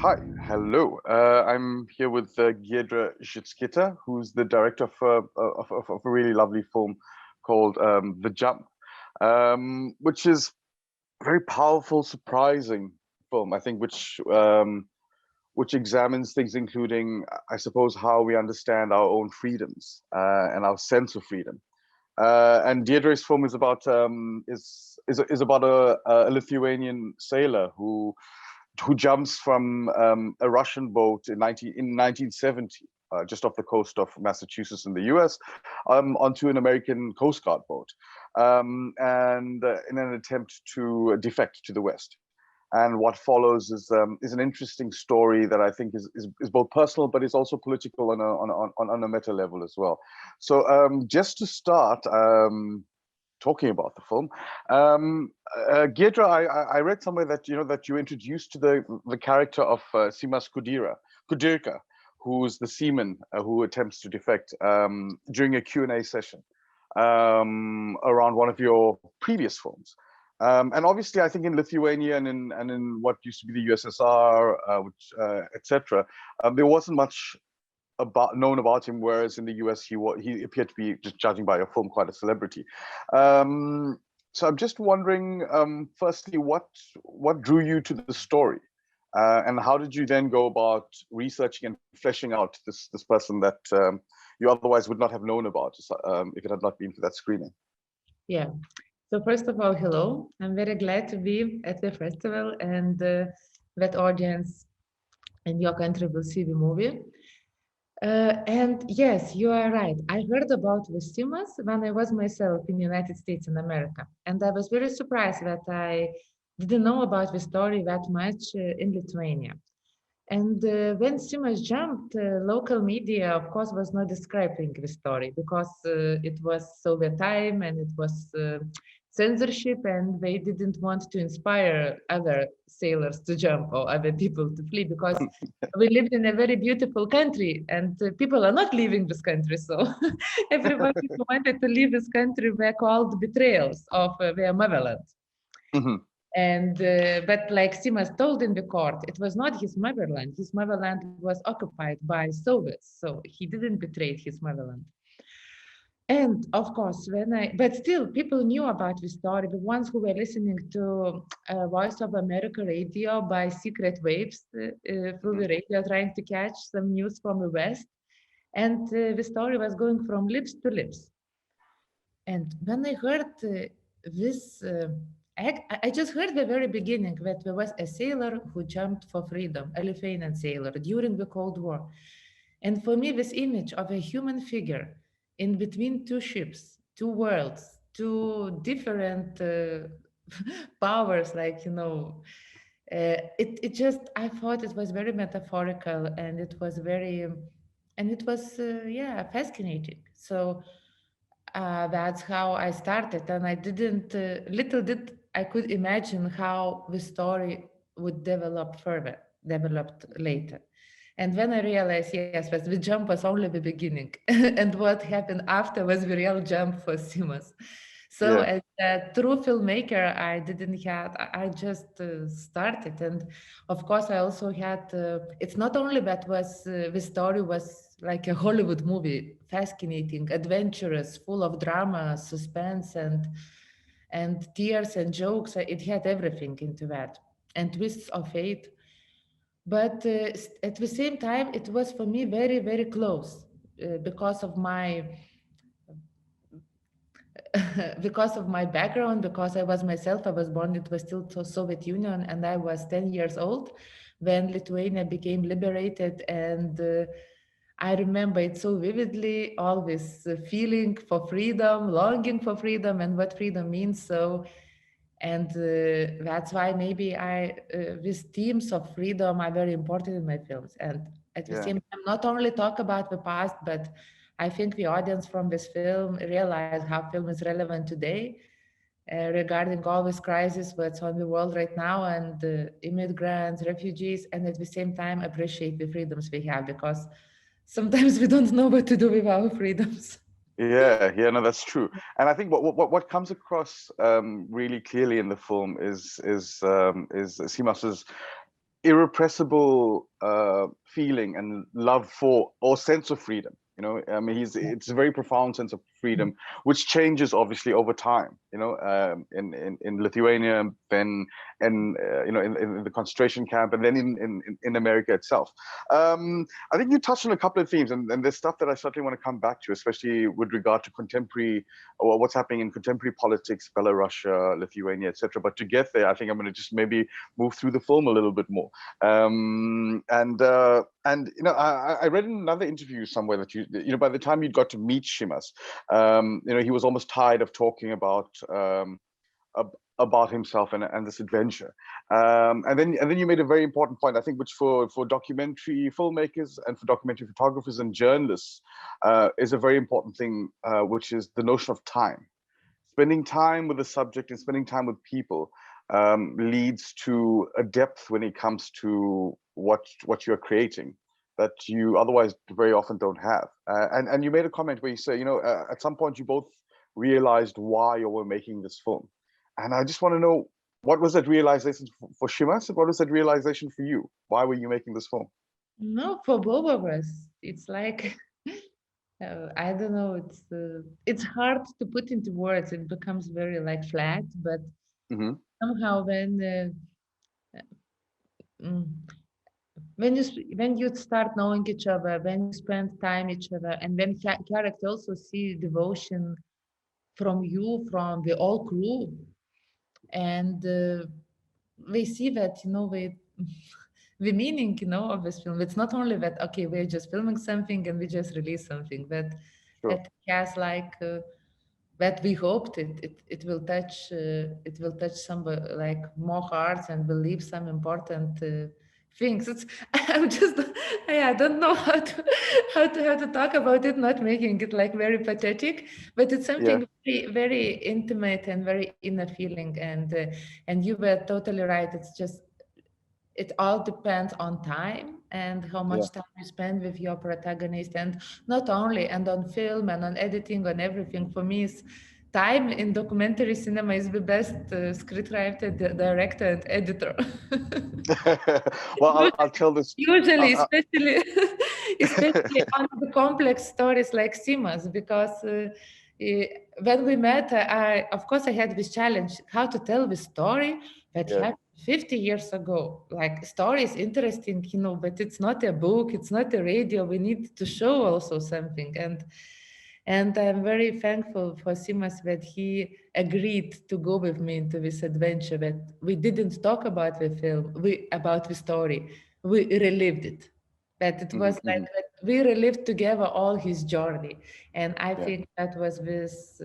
Hi, hello. I'm here with Giedre Žickyte, who's the director of a really lovely film called The Jump, which is a very powerful, surprising film, I think, which examines things, including, I suppose, how we understand our own freedoms and our sense of freedom. And Giedre's film is about is about a Lithuanian sailor who jumps from a Russian boat in 1970, just off the coast of Massachusetts in the US, onto an American Coast Guard boat, and in an attempt to defect to the West. And what follows is an interesting story that I think is both personal, but is also political on a meta level as well. So just to start, talking about the film, Giedre, I read somewhere that that you introduced to the character of Simas Kudirka, who's the seaman who attempts to defect during a Q&A session around one of your previous films. And obviously, I think in Lithuania and in what used to be the USSR, etc., there wasn't much known about him, whereas in the US he appeared to be, just judging by your film, quite a celebrity. So I'm just wondering, firstly, what drew you to the story, and how did you then go about researching and fleshing out this person that you otherwise would not have known about if it had not been for that screening? Yeah. So first of all, hello. I'm very glad to be at the festival and that audience in your country will see the movie. And yes, you are right. I heard about Simas when I was myself in the United States in America. And I was very surprised that I didn't know about the story that much in Lithuania. And when Simas jumped, local media, of course, was not describing the story because it was Soviet time and it was censorship, and they didn't want to inspire other sailors to jump or other people to flee because we lived in a very beautiful country and people are not leaving this country. So everybody who wanted to leave this country were called betrayals of their motherland. Mm-hmm. And but like Simas told in the court, it was not his motherland. His motherland was occupied by Soviets, so he didn't betray his motherland. And of course, but still, people knew about the story. The ones who were listening to Voice of America radio by secret waves through the radio, trying to catch some news from the West. And the story was going from lips to lips. And when I heard this, I just heard the very beginning that there was a sailor who jumped for freedom, a Lithuanian sailor during the Cold War. And for me, this image of a human figure in between two ships, two worlds, two different powers, like, it just, I thought it was very metaphorical and it was yeah, fascinating. So that's how I started. And I didn't, little did I could imagine how the story would develop further, developed later. And when I realized, yes, but the jump was only the beginning, and what happened after was the real jump for Simas. So Yeah. as a true filmmaker, I didn't have, I just started. And of course, I also had, it's not only that was, the story was like a Hollywood movie, fascinating, adventurous, full of drama, suspense, and tears and jokes. It had everything into that. And twists of fate, but at the same time it was for me very, very close because of my because of my background, because I was myself, I was born, it was still the Soviet Union, and I was 10 years old when Lithuania became liberated. And I remember it so vividly, all this feeling for freedom, longing for freedom, and what freedom means. So, and that's why maybe these themes of freedom are very important in my films. And at the Yeah. same time, not only talk about the past, but I think the audience from this film realize how film is relevant today regarding all this crisis what's on the world right now, and immigrants, refugees, and at the same time appreciate the freedoms we have, because sometimes we don't know what to do with our freedoms. Yeah, no, that's true. And I think what comes across really clearly in the film is Simas's irrepressible feeling and love for or sense of freedom. You know, I mean, it's a very profound sense of freedom, which changes obviously over time. You know, in Lithuania, then you know, in the concentration camp, and then in America itself. I think you touched on a couple of themes, and there's stuff that I certainly want to come back to, especially with regard to contemporary, or what's happening in contemporary politics, Belarus, Lithuania, etc. But to get there, I think I'm going to just maybe move through the film a little bit more. And you know, I read in another interview somewhere that you know, by the time you'd got to meet Shimas, you know, he was almost tired of talking about himself and this adventure. And then you made a very important point, I think, which for documentary filmmakers and for documentary photographers and journalists is a very important thing, which is the notion of time. Spending time with the subject and spending time with people leads to a depth when it comes to what you're creating that you otherwise very often don't have. And you made a comment where you say, you know, at some point you both realized why you were making this film. And I just want to know, what was that realization for Shimas, and what was that realization for you? Why were you making this film? No, for both of us, it's like I don't know. It's hard to put into words. It becomes very like flat, but Mm-hmm. somehow mm, when you start knowing each other, when you spend time each other, and when character also see devotion from you, from the whole crew, and we see that, you know, we the meaning, you know, of this film. It's not only that, okay, we're just filming something and we just release something, but Sure. that has like that we hoped it will touch some like more hearts and will leave some important things. It's I'm just I don't know how to talk about it, not making it like very pathetic, but it's Yeah. something very, very intimate and very inner feeling. And you were totally right. It's just, it all depends on time and how Yeah. much time you spend with your protagonist, and not only, and on film and on editing, on everything. For me, is time in documentary cinema is the best scriptwriter, director, and editor. Well, I'll tell this. Usually, Uh, especially especially on the complex stories like Simas, because when we met, I of course I had this challenge how to tell the story that yeah. happened 50 years ago. Like, story is interesting, you know, but it's not a book, it's not a radio. We need to show also something, and I'm very thankful for Simas that he agreed to go with me into this adventure. That we didn't talk about the film, about the story, we relived it. That it was like Mm-hmm. that we relived together all his journey, and I Yeah. think that was this,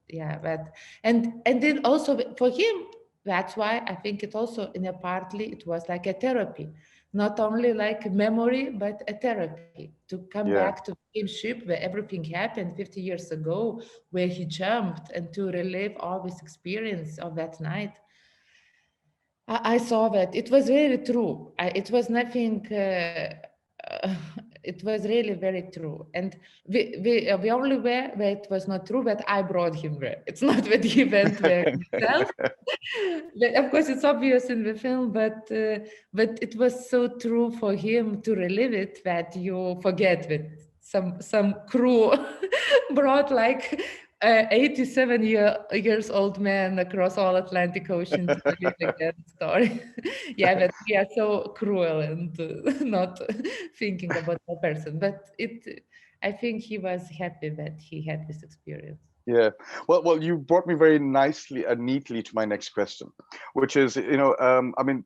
yeah. That and then also for him, that's why I think it also in a partly it was like a therapy, not only like memory, but a therapy to come back Yeah. to the same ship where everything happened 50 years ago, where he jumped, and to relive all this experience of that night. I saw that it was very true. It was nothing. It was really very true, and we only were where it was not true, but I brought him there. It's not that he went there himself. But of course, it's obvious in the film, but it was so true for him to relive it that you forget that some crew brought like 87 years old man across all Atlantic Ocean to live again story. Yeah, but we are so cruel and not thinking about the person. But I think he was happy that he had this experience. Yeah. Well, you brought me very nicely and neatly to my next question, which is, you know, I mean,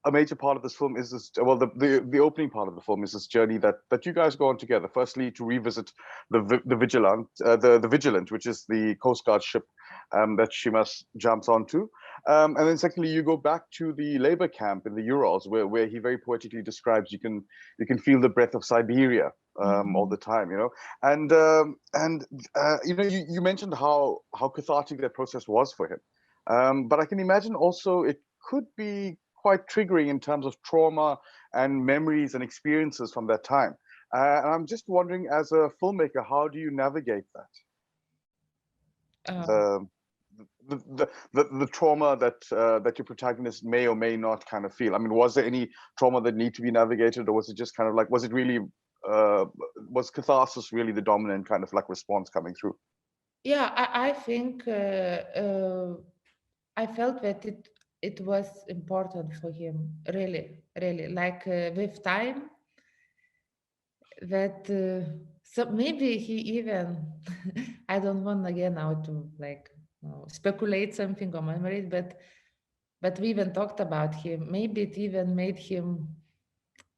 a major part of this film is this. Well, the opening part of the film is this journey that you guys go on together. Firstly, to revisit the Vigilant, which is the Coast Guard ship that Shimas jumps onto, and then secondly, you go back to the labor camp in the Urals, where he very poetically describes you can feel the breath of Siberia all Mhm. the time, you know, and you know, you mentioned how cathartic that process was for him, but I can imagine also it could be quite triggering in terms of trauma and memories and experiences from that time. And I'm just wondering, as a filmmaker, how do you navigate that? Uh, Um the trauma that that your protagonist may or may not kind of feel. I mean, was there any trauma that need to be navigated, or was it just kind of like, was it really was catharsis really the dominant kind of like response coming through? Yeah, I think I felt that it was important for him, really, really. Like with time, that so maybe he even I don't want again now to like speculate something or memory, but we even talked about him. Maybe it even made him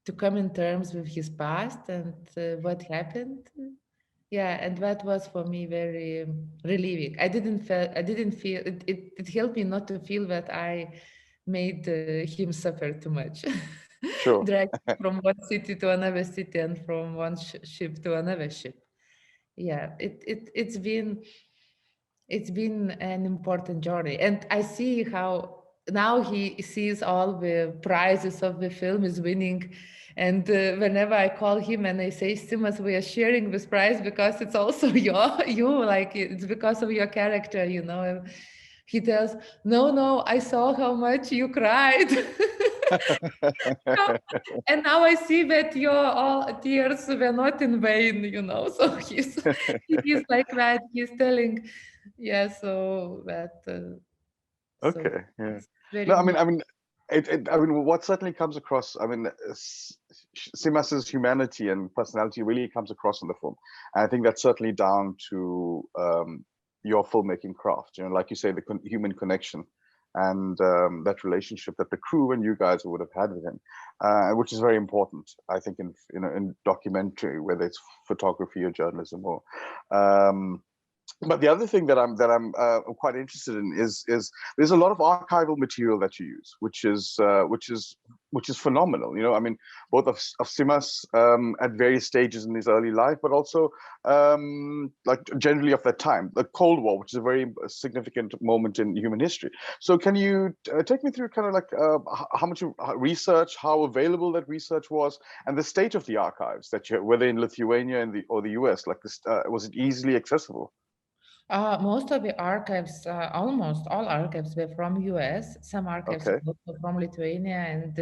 to come in terms with his past and what happened. Yeah, and that was for me very relieving. I didn't feel it helped me not to feel that I made him suffer too much. Sure. Dragged from one city to another city and from one ship to another ship. Yeah, it's been an important journey, and I see how now he sees all the prizes of the film is winning. And whenever I call him and I say, Simas, we are sharing this prize because it's also you, like it's because of your character, you know. And he tells, no, I saw how much you cried. And now I see that your all tears were not in vain, you know. So he's like that. He's telling, yeah. So that so Okay, yeah. it's very No, moving. I mean, I mean, what certainly comes across, I mean, Simas's humanity and personality really comes across in the film. And I think that's certainly down to your filmmaking craft. You know, like you say, the human connection and that relationship that the crew and you guys would have had with him, which is very important, I think, in in documentary, whether it's photography or journalism or. But the other thing that I'm quite interested in is there's a lot of archival material that you use, which is phenomenal. You know, I mean, both of Simas at various stages in his early life, but also like generally of that time, the Cold War, which is a very significant moment in human history. So, can you take me through kind of like how much research, how available that research was, and the state of the archives that you, whether in Lithuania and or the US, like this, was it easily accessible? Most of the archives, almost all archives were from US. Some archives Okay. were also from Lithuania, and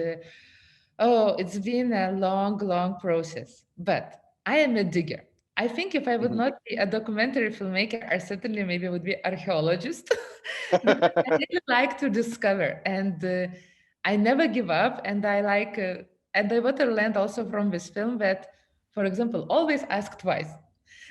oh, it's been a long, long process. But I am a digger. I think if I would Mhm. not be a documentary filmmaker, I certainly maybe would be archaeologist because I really like to discover, and I never give up. And I like, and I what I learned also from this film that, for example, always ask twice.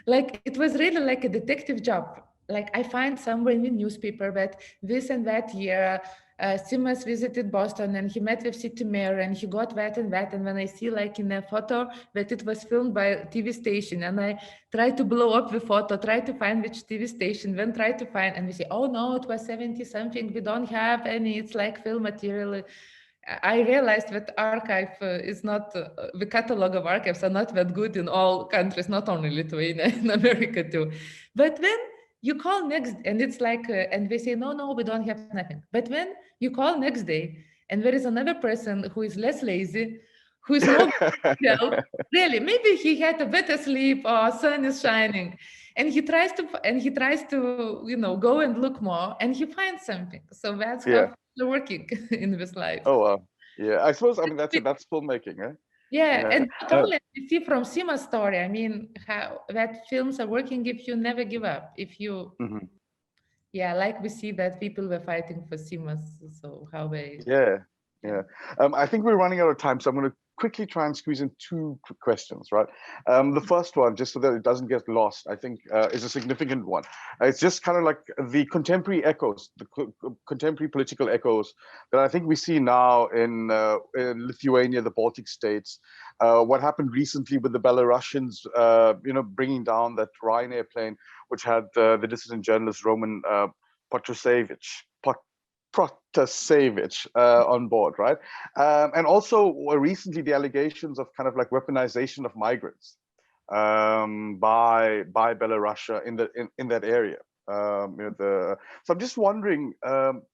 Like it was really like a detective job. Like I find somewhere in the newspaper that this and that year Simas visited Boston and he met with city mayor and he got that and that. And when I see like in a photo that it was filmed by a TV station, and I try to blow up the photo, try to find which TV station, then try to find, and we say, oh no, it was 70 something. We don't have any. It's like film material. I realized that archive is not, the catalog of archives are not that good in all countries, not only Lithuania, in America too. But when you call next, and it's like, and they say, no, we don't have nothing. But when you call next day, and there is another person who is less lazy, who is more detailed, really, maybe he had a better sleep or sun is shining, and he tries to, you know, go and look more, and he finds something. So that's how Yeah. they're working in this life. Oh wow. Yeah. I suppose. I mean, that's it. That's filmmaking, eh? Yeah, Yeah. and not only you see from Sima's story, I mean, how that films are working if you never give up. If you, Mhm. yeah, like we see that people were fighting for Sima's, so how they, Yeah. yeah. Yeah. I think we're running out of time, so I'm going to quickly try and squeeze in two quick questions, right? The first one, just so that it doesn't get lost, I think is a significant one. It's just kind of like the contemporary echoes, the contemporary political echoes that I think we see now in Lithuania, the Baltic states. What happened recently with the Belarusians, you know, bringing down that Ryanair plane, which had the dissident journalist Roman Protasevich on board, right? And also recently the allegations of kind of like weaponization of migrants by Belarusia in that area. You know, so I'm just wondering,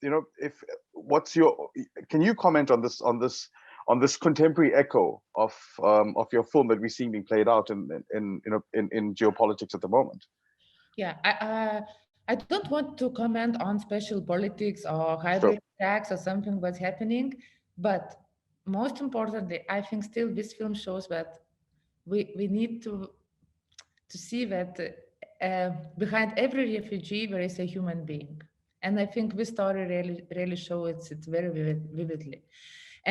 you know, if what's your, can you comment on this contemporary echo of your film that we're seeing being played out in you know in geopolitics at the moment? Yeah, I don't want to comment on special politics or Sure. hybrid attacks or something what's happening, but most importantly, I think still this film shows that we need to see that behind every refugee there is a human being, and I think this story really shows it very vividly.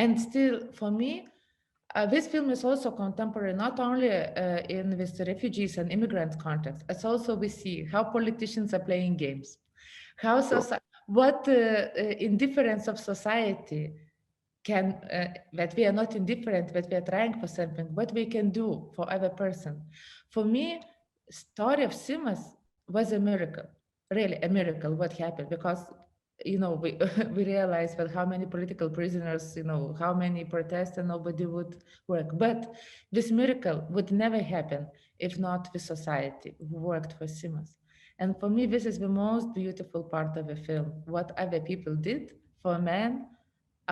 And still, for me, this film is also contemporary, not only in this refugees and immigrants context. It's also we see how politicians are playing games, how Sure. what indifference of society can that we are not indifferent, that we are trying for something, what we can do for other person. For me, story of Simas was a miracle, really a miracle. What happened because we we realized that how many political prisoners, how many protests and nobody would work. But this miracle would never happen if not the society who worked for Simas. And for me, this is the most beautiful part of the film. What other people did for a man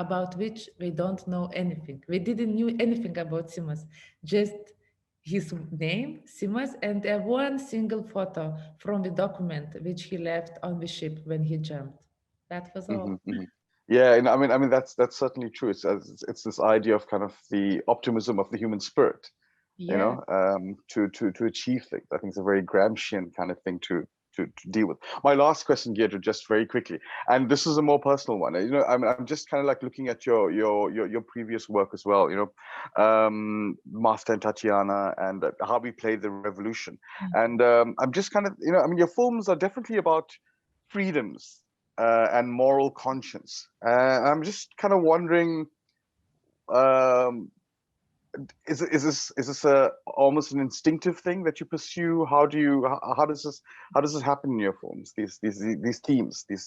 about which we don't know anything. We didn't knew anything about Simas, just his name, Simas, and one single photo from the document which he left on the ship when he jumped. That was Hmm. all. Hmm. Yeah, and I mean that's certainly true. It's this idea of kind of the optimism of the human spirit, Yeah. to achieve things. I think it's a very Gramscian kind of thing to deal with. My last question, Giedre, just very quickly, and this is a more personal one. I'm just kind of like looking at your previous work as well. Master and Tatiana, and how we played the revolution. And I'm just kind of, I mean, your films are definitely about freedoms and moral conscience. I'm just kind of wondering. Um, is this a almost an instinctive thing that you pursue? How does this happen in your films? These themes, these.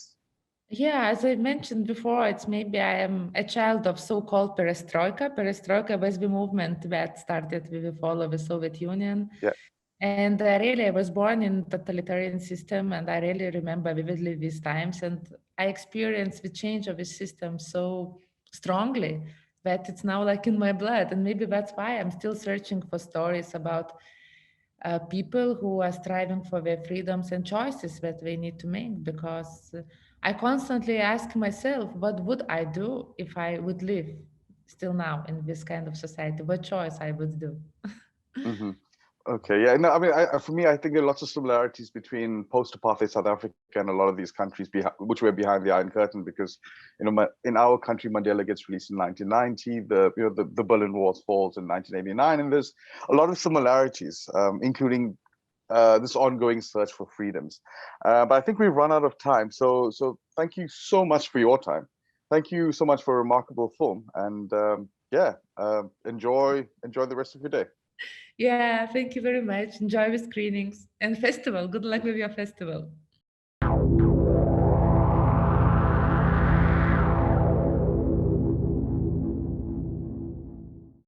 Yeah, as I mentioned before, it's maybe I am a child of so-called perestroika. Perestroika was the movement that started with the fall of the Soviet Union. Yeah. And really, I was born in totalitarian system, and I really remember vividly these times. And I experienced the change of the system so strongly that it's now like in my blood. And maybe that's why I'm still searching for stories about people who are striving for their freedoms and choices that they need to make. Because I constantly ask myself, what would I do if I would live still now in this kind of society? What choice I would do? Hmm. Okay, yeah, no, I mean, for me, I think there are lots of similarities between post-apartheid South Africa and a lot of these countries which were behind the Iron Curtain, because, in our country, Mandela gets released in 1990, the Berlin Wall falls in 1989, and there's a lot of similarities, including this ongoing search for freedoms. But I think we've run out of time, so thank you so much for your time. Thank you so much for a remarkable film, and yeah, enjoy the rest of your day. Yeah, thank you very much. Enjoy the screenings and festival. Good luck with your festival.